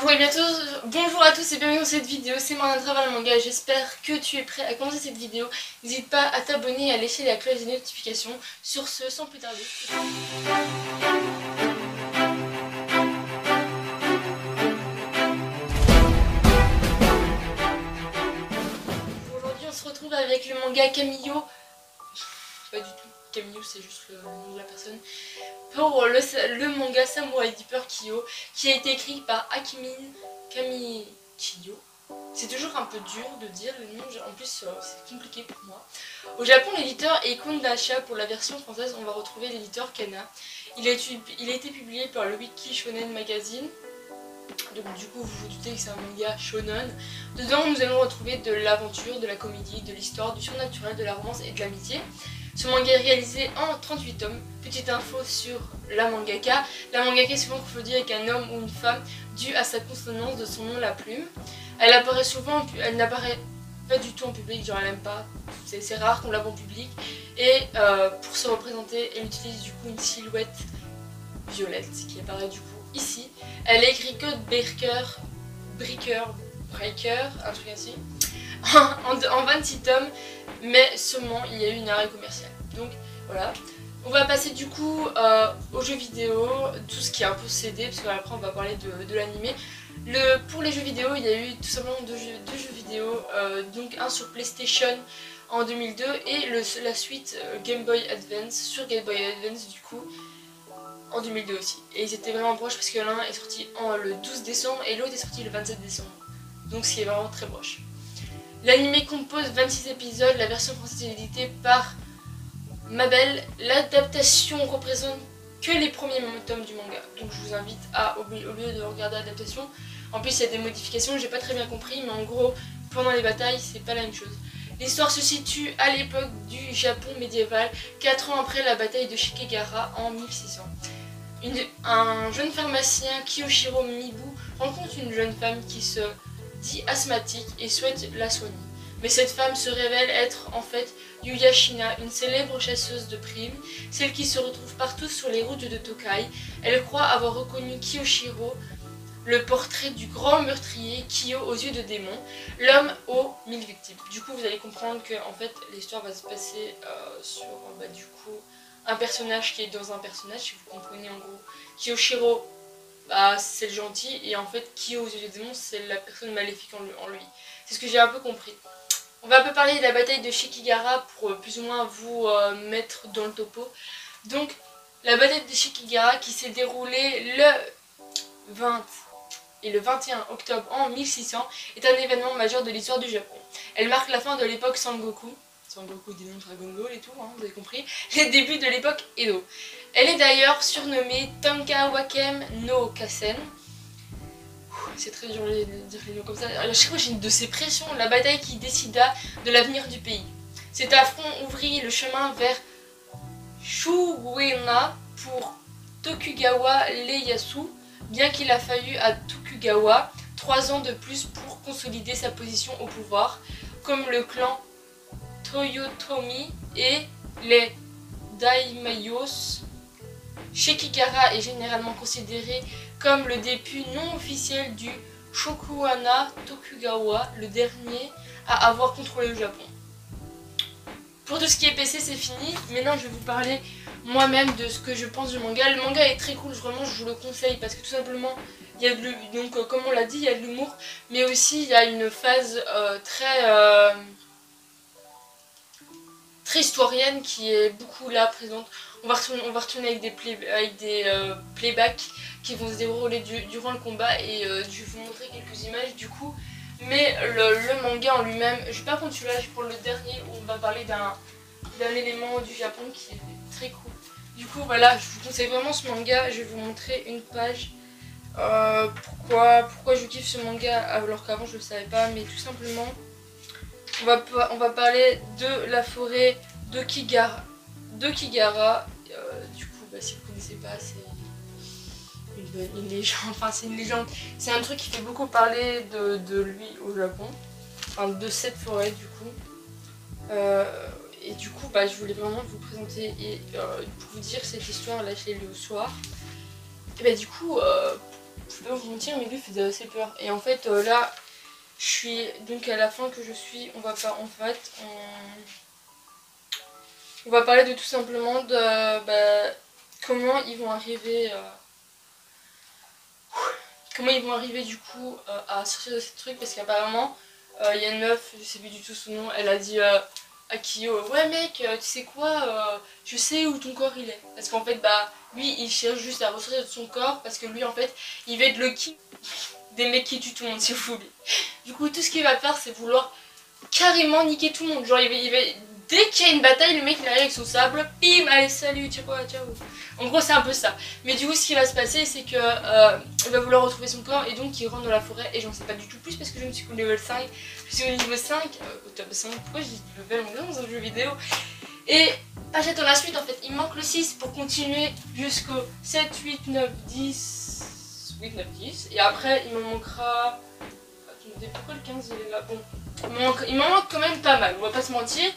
Bonjour à tous et bienvenue dans cette vidéo, c'est Marianne Travel Manga, j'espère que tu es prêt à commencer cette vidéo. N'hésite pas à t'abonner et à laisser la cloche des notifications. Sur ce, sans plus tarder. Aujourd'hui on se retrouve avec le manga Kamio. Pas du tout, Kamio c'est juste le nom de la personne. Pour le manga Samurai Deeper Kyo, qui a été écrit par Akimin Kamichiyo. C'est toujours un peu dur de dire le nom, en plus c'est compliqué pour moi. Au Japon, l'éditeur est Kondasha. Pour la version française, on va retrouver l'éditeur Kana. Il a été publié par le Wiki Shonen Magazine. Donc du coup, vous vous doutez que c'est un manga shonen. Dedans, nous allons retrouver de l'aventure, de la comédie, de l'histoire, du surnaturel, de la romance et de l'amitié. Ce manga est réalisé en 38 tomes. Petite info sur la mangaka. La mangaka est souvent confondue avec un homme ou une femme dû à sa consonance de son nom, la plume. Elle apparaît souvent, elle n'apparaît pas du tout en public, genre elle n'aime pas. C'est rare qu'on la voit en public. Et pour se représenter, elle utilise du coup une silhouette violette qui apparaît du coup ici. Elle est écrit Code Breaker, un truc ainsi. En 26 tomes, mais seulement il y a eu une arrêt commercial. Donc voilà. On va passer du coup aux jeux vidéo, tout ce qui est un peu CD, parce qu'après on va parler de l'animé. Pour les jeux vidéo, il y a eu tout simplement deux jeux vidéo, donc un sur PlayStation en 2002 et la suite Game Boy Advance sur Game Boy Advance du coup en 2002 aussi. Et ils étaient vraiment proches parce que l'un est sorti le 12 décembre et l'autre est sorti le 27 décembre. Donc ce qui est vraiment très proche. L'anime compose 26 épisodes, la version française est éditée par Mabel. L'adaptation représente que les premiers tomes du manga. Donc je vous invite à, au lieu de regarder l'adaptation, en plus il y a des modifications, j'ai pas très bien compris, mais en gros, pendant les batailles, c'est pas la même chose. L'histoire se situe à l'époque du Japon médiéval, 4 ans après la bataille de Shikigahara en 1600. Un jeune pharmacien, Kiyoshiro Mibu, rencontre une jeune femme qui se dit asthmatique et souhaite la soigner. Mais cette femme se révèle être en fait Yuyashina, une célèbre chasseuse de primes, celle qui se retrouve partout sur les routes de Tokai. Elle croit avoir reconnu Kiyoshiro, le portrait du grand meurtrier Kiyo aux yeux de démon, l'homme aux 1000 victimes. Du coup, vous allez comprendre que en fait, l'histoire va se passer sur du coup, un personnage qui est dans un personnage, si vous comprenez en gros. Kiyoshiro, c'est le gentil, et en fait, Kiyo aux yeux de démon, c'est la personne maléfique en lui. C'est ce que j'ai un peu compris. On va un peu parler de la bataille de Shikigahara pour plus ou moins vous mettre dans le topo. Donc, la bataille de Shikigahara qui s'est déroulée le 20 et le 21 octobre en 1600 est un événement majeur de l'histoire du Japon. Elle marque la fin de l'époque Sengoku. Sengoku des noms Dragon Ball et tout, hein, vous avez compris. Les débuts de l'époque Edo. Elle est d'ailleurs surnommée Tanka Wakem no Kasen. C'est très dur de dire les mots comme ça. À chaque fois j'ai une de ces pressions, la bataille qui décida de l'avenir du pays. Cet affront ouvrit le chemin vers Shuguena pour Tokugawa Ieyasu, bien qu'il a fallu à Tokugawa 3 ans de plus pour consolider sa position au pouvoir, comme le clan Toyotomi et les Daimyos. Shikigahara est généralement considéré comme le début non officiel du Shokuhana Tokugawa, le dernier à avoir contrôlé le Japon. Pour tout ce qui est PC, c'est fini. Maintenant, je vais vous parler moi-même de ce que je pense du manga. Le manga est très cool, vraiment, je vous le conseille parce que tout simplement, il y a donc comme on l'a dit, il y a de l'humour, mais aussi il y a une phase très historienne qui est beaucoup là présente. On va retourner avec des playbacks qui vont se dérouler durant le combat et je vais vous montrer quelques images du coup. Mais le manga en lui-même, je vais pas prendre celui-là, je prends le dernier où on va parler d'un élément du Japon qui est très cool. Du coup voilà, je vous conseille vraiment ce manga, je vais vous montrer une page. Pourquoi je kiffe ce manga alors qu'avant je le savais pas, mais tout simplement on va parler de la forêt de Kigahara. Du coup si vous connaissez pas, c'est une légende, enfin c'est une légende, c'est un truc qui fait beaucoup parler de lui au Japon, enfin de cette forêt du coup. Et du coup je voulais vraiment vous présenter et pour vous dire cette histoire, là je l'ai lu au soir. Et du coup vais pas vous mentir, mais lui faisait assez peur. Et en fait, là, je suis donc à la fin que je suis, on va pas, en fait, on va parler de tout simplement de comment ils vont arriver, du coup à sortir de ce truc, parce qu'apparemment, il y a une meuf, je sais plus du tout son nom, elle a dit à Kyo, ouais mec, tu sais quoi, je sais où ton corps il est. Parce qu'en fait, lui il cherche juste à ressortir de son corps, parce que lui en fait, il va être le king des mecs qui tuent tout le monde, si vous voulez. Du coup, tout ce qu'il va faire, c'est vouloir carrément niquer tout le monde. Genre, dès qu'il y a une bataille, le mec il arrive avec son sable, bim, allez, salut, ciao, ciao. En gros, c'est un peu ça. Mais du coup, ce qui va se passer, c'est que il va vouloir retrouver son corps et donc il rentre dans la forêt. Et j'en sais pas du tout plus parce que je me suis qu'au level 5. Je suis au niveau 5, au top 5. Pourquoi je dis level dans un jeu vidéo? Et j'attends la suite en fait. Il manque le 6 pour continuer jusqu'au 7, 8, 9, 10. 8, 9, 10. Et après, il m'en manquera. Attendez, pourquoi le 15 il est là? Bon, il m'en manque quand même pas mal, on va pas se mentir.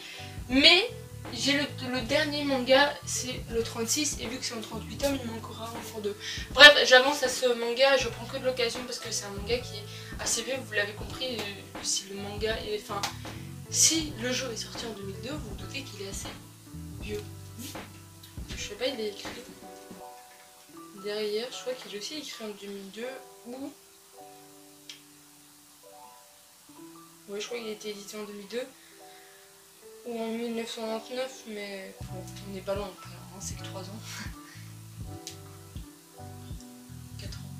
Mais j'ai le dernier manga, c'est le 36. Et vu que c'est en 38 tomes, il m'en manquera encore 2. Bref, j'avance à ce manga, je prends que de l'occasion parce que c'est un manga qui est assez vieux, vous l'avez compris. Si le manga est. Enfin, si le jeu est sorti en 2002, vous vous doutez qu'il est assez vieux. Je sais pas, il est écrit derrière, je crois qu'il est aussi écrit en 2002 ou. Oui, je crois qu'il a été édité en 2002 ou en 1999, mais bon, on n'est pas loin, hein, c'est que 3 ans. 4 ans.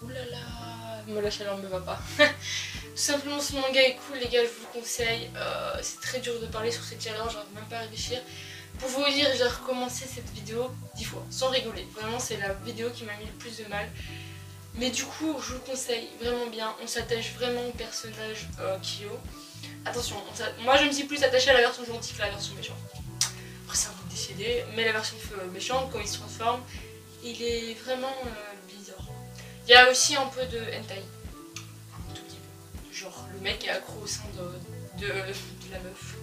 Oulala, moi la chaleur me va pas. Tout simplement, ce manga est cool, les gars, je vous le conseille. C'est très dur de parler sur cette chaleur, j'arrive même pas à réfléchir. Pour vous dire, j'ai recommencé cette vidéo 10 fois, sans rigoler. Vraiment, c'est la vidéo qui m'a mis le plus de mal. Mais du coup, je vous le conseille vraiment bien. On s'attache vraiment au personnage Kyo. Attention, moi je me suis plus attachée à la version gentille que la version méchante. Après, c'est un peu décédé, mais la version méchante, quand il se transforme, il est vraiment bizarre. Il y a aussi un peu de hentai. Un tout petit peu. Genre, le mec est accro au sein de la meuf.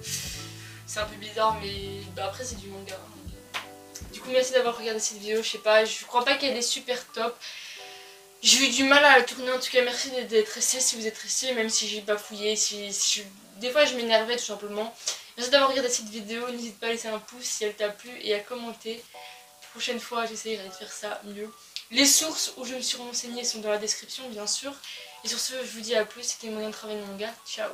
C'est un peu bizarre, mais après, c'est du manga. Du coup, merci d'avoir regardé cette vidéo. Je sais pas, je crois pas qu'elle est super top. J'ai eu du mal à la tourner, en tout cas merci d'être resté si vous êtes resté, même si j'ai bafouillé, des fois je m'énervais tout simplement. Merci d'avoir regardé cette vidéo, n'hésite pas à laisser un pouce si elle t'a plu et à commenter. Prochaine fois j'essayerai de faire ça mieux. Les sources où je me suis renseignée sont dans la description bien sûr. Et sur ce je vous dis à plus, c'était Moyen de travail de manga, ciao.